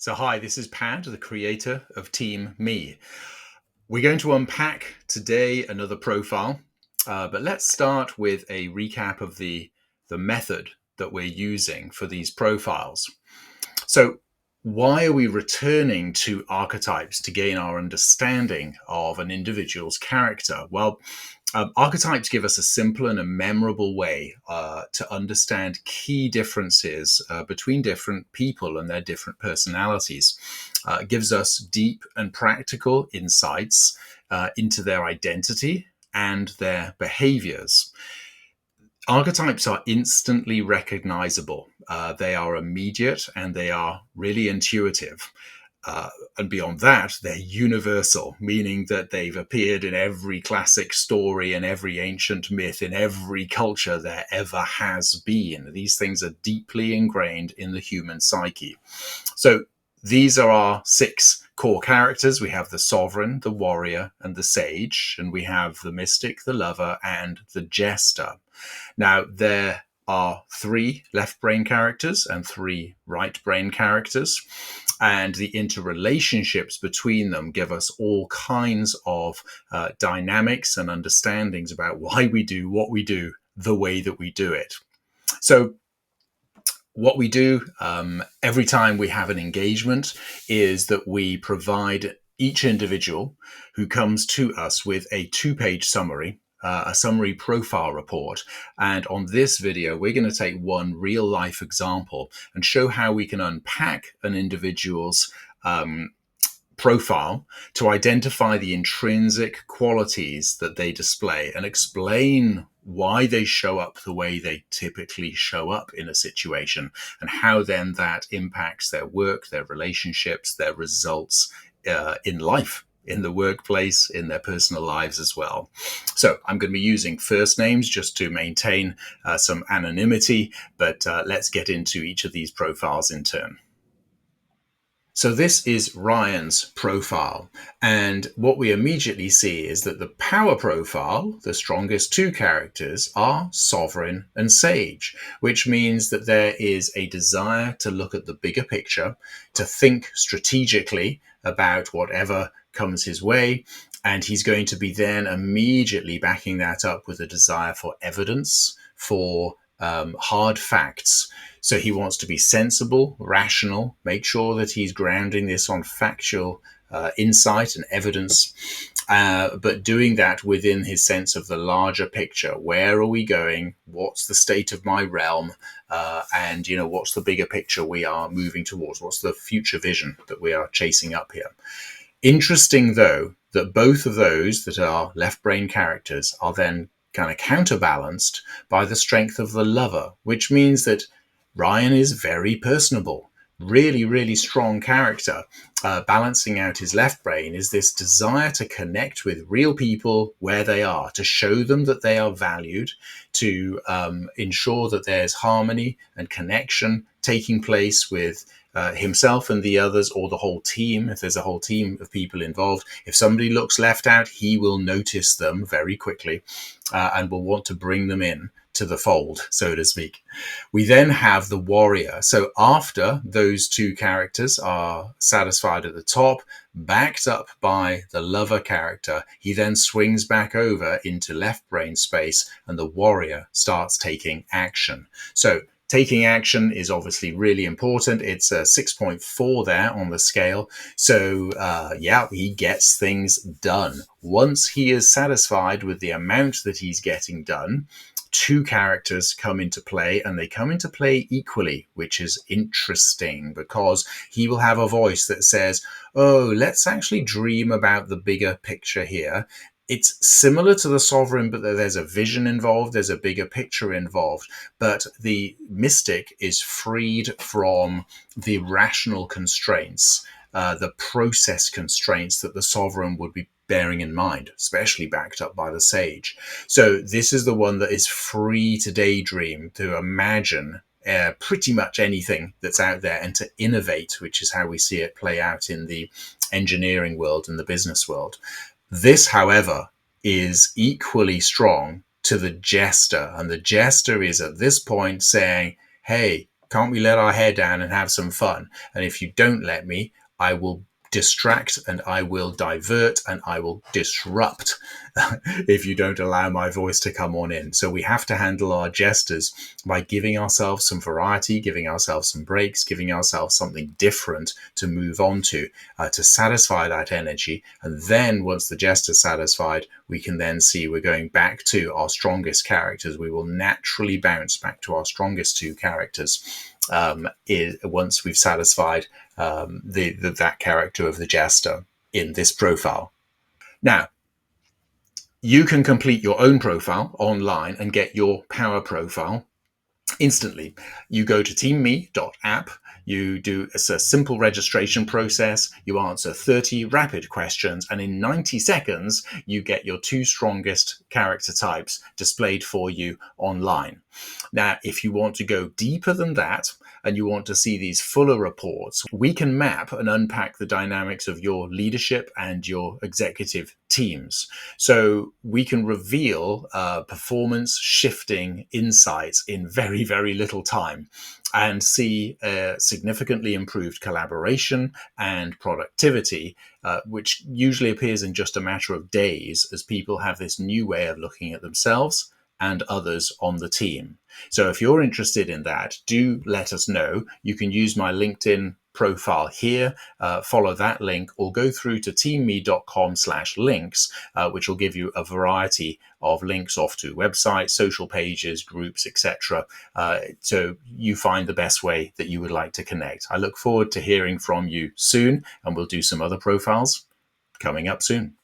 So, hi, this is Pad, the creator of Team Me. We're going to unpack today another profile, but let's start with a recap of the method that we're using for these profiles. So, why are we returning to archetypes to gain our understanding of an individual's character? Well, archetypes give us a simple and a memorable way to understand key differences between different people and their different personalities. It gives us deep and practical insights into their identity and their behaviors. Archetypes are instantly recognizable. They are immediate and they are really intuitive. And beyond that, they're universal, meaning that they've appeared in every classic story and every ancient myth in every culture there ever has been. These things are deeply ingrained in the human psyche. So these are our six core characters. We have the sovereign, the warrior, and the sage, and we have the mystic, the lover, and the jester. Now, there are three left brain characters and three right brain characters, and the interrelationships between them give us all kinds of dynamics and understandings about why we do what we do the way that we do it. So, what we do every time we have an engagement is that we provide each individual who comes to us with a 2-page summary, a summary profile report. And on this video, we're going to take one real life example and show how we can unpack an individual's profile to identify the intrinsic qualities that they display and explain why they show up the way they typically show up in a situation, and how then that impacts their work, their relationships, their results in life, in the workplace, in their personal lives as well. So I'm going to be using first names just to maintain some anonymity, but let's get into each of these profiles in turn. So this is Ryan's profile, and what we immediately see is that the power profile, the strongest two characters, are sovereign and sage, which means that there is a desire to look at the bigger picture, to think strategically about whatever comes his way, and he's going to be then immediately backing that up with a desire for evidence, for hard facts. So he wants to be sensible, rational, make sure that he's grounding this on factual insight and evidence, but doing that within his sense of the larger picture. Where are we going? What's the state of my realm? And, what's the bigger picture we are moving towards? What's the future vision that we are chasing up here? Interesting, though, that both of those that are left brain characters are then kind of counterbalanced by the strength of the lover, which means that Ryan is very personable, really, really strong character. Balancing out his left brain is this desire to connect with real people where they are, to show them that they are valued, to ensure that there's harmony and connection taking place with himself and the others, or the whole team. If there's a whole team of people involved, if somebody looks left out, he will notice them very quickly and will want to bring them in to the fold, so to speak. We then have the warrior. So after those two characters are satisfied at the top, backed up by the lover character, he then swings back over into left brain space and the warrior starts taking action. So taking action is obviously really important. It's a 6.4 there on the scale. So he gets things done. Once he is satisfied with the amount that he's getting done, two characters come into play, and they come into play equally, which is interesting because he will have a voice that says, oh, let's actually dream about the bigger picture here. It's similar to the sovereign, but there's a vision involved, there's a bigger picture involved. But the mystic is freed from the rational constraints, the process constraints that the sovereign would be bearing in mind, especially backed up by the sage. So this is the one that is free to daydream, to imagine pretty much anything that's out there and to innovate, which is how we see it play out in the engineering world and the business world. This, however, is equally strong to the jester, and the jester is at this point saying, hey, Can't we let our hair down and have some fun? And if you don't let me, I will distract and I will divert and I will disrupt if you don't allow my voice to come on in. So we have to handle our jesters by giving ourselves some variety, giving ourselves some breaks, giving ourselves something different to move on to satisfy that energy. And then once the jester's satisfied, we can then see we're going back to our strongest characters. We will naturally bounce back to our strongest two characters once we've satisfied that character of the jester in this profile. Now, you can complete your own profile online and get your power profile instantly. You go to teamme.app. You do a simple registration process. You answer 30 rapid questions, and in 90 seconds, you get your two strongest character types displayed for you online. Now, if you want to go deeper than that, and you want to see these fuller reports, we can map and unpack the dynamics of your leadership and your executive teams. So we can reveal performance shifting insights in very, very little time and see significantly improved collaboration and productivity, which usually appears in just a matter of days as people have this new way of looking at themselves and others on the team. So if you're interested in that, do let us know. You can use my LinkedIn profile here, follow that link, or go through to teamme.com/links, which will give you a variety of links off to websites, social pages, groups, etc. So you find the best way that you would like to connect. I look forward to hearing from you soon, and we'll do some other profiles coming up soon.